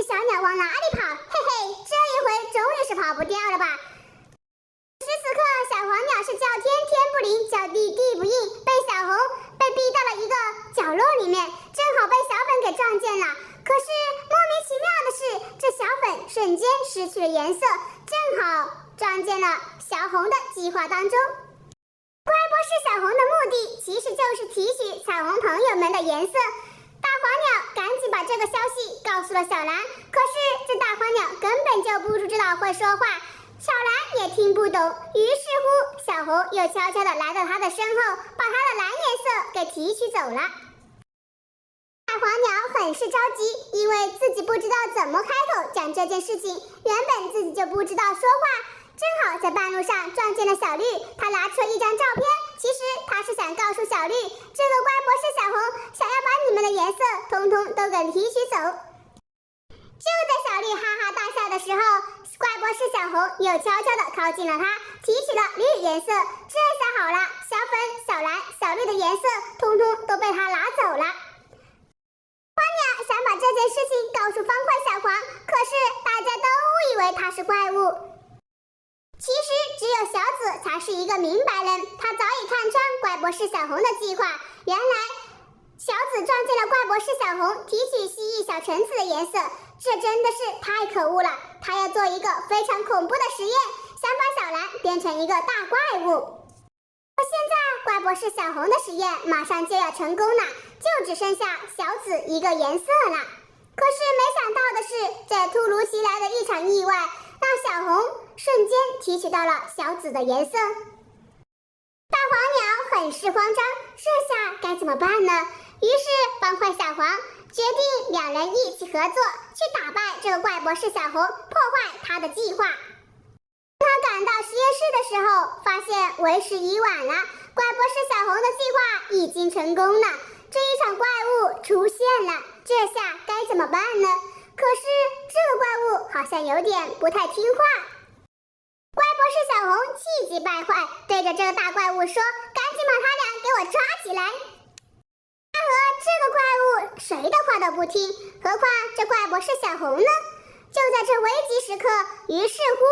只小鸟往哪里跑？嘿嘿，这一回终于是跑不掉了吧？此时此刻，小黄鸟是叫天天不灵，叫地地不应，被逼到了一个角落里面，正好被小粉给撞见了。可是莫名其妙的是，这小粉瞬间失去了颜色，正好撞见了小红的计划当中。怪博士小红的目的其实就是提取彩虹朋友们的颜色。大黄鸟赶紧把这个消息告诉了小蓝，可是这大黄鸟根本就不知道会说话，小蓝也听不懂。于是乎，小红又悄悄地来到他的身后，把他的蓝颜色给提取走了。大黄鸟很是着急，因为自己不知道怎么开口讲这件事情，原本自己就不知道说话。正好在半路上撞见了小绿，他拿出了一张照片，其实他是想告诉小绿，这个怪博士小红想要把你们的颜色通通都给提取走。就在小绿哈哈大笑的时候，怪博士小红又悄悄地靠近了他，提取了绿颜色。这下好了，小粉、小蓝、小绿的颜色通通都被他拿走了。黄鸟想把这件事情告诉方块小黄，可是大家都误以为他是怪物。其实只有小紫才是一个明白人，他早已看穿怪博士小红的计划。原来小紫撞见了怪博士小红提取蜥蜴小橙子的颜色，这真的是太可恶了。他要做一个非常恐怖的实验，想把小蓝变成一个大怪物。可现在怪博士小红的实验马上就要成功了，就只剩下小紫一个颜色了。可是没想到的是，这突如其来的一场意外让小红瞬间提取到了小紫的颜色。大黄鸟很是慌张，这下该怎么办呢？于是方块小黄决定两人一起合作，去打败这个怪博士小红，破坏他的计划。他赶到实验室的时候，发现为时已晚了，怪博士小红的计划已经成功了，这一场怪物出现了，这下该怎么办呢？可是这个怪物好像有点不太听话。怪博士小红气急败坏，对着这个大怪物说：“赶紧把他俩给我抓起来！”他和这个怪物谁的话都不听，何况这怪博士小红呢？就在这危急时刻，于是乎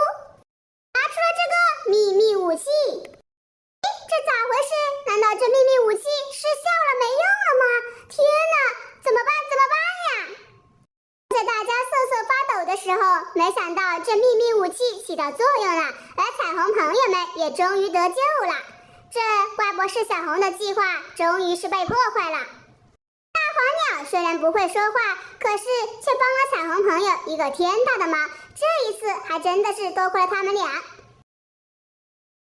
拿出了这个秘密武器。这咋回事？难道这秘密武器失效了，没用了吗？天哪，怎么办？怎么办呀？在大家瑟瑟发抖的时候，没想到这秘密武器起到作用了，而彩虹朋友们也终于得救了。这怪博士小红的计划终于是被破坏了。大黄鸟虽然不会说话，可是却帮了彩虹朋友一个天大的忙，这一次还真的是多亏了他们俩。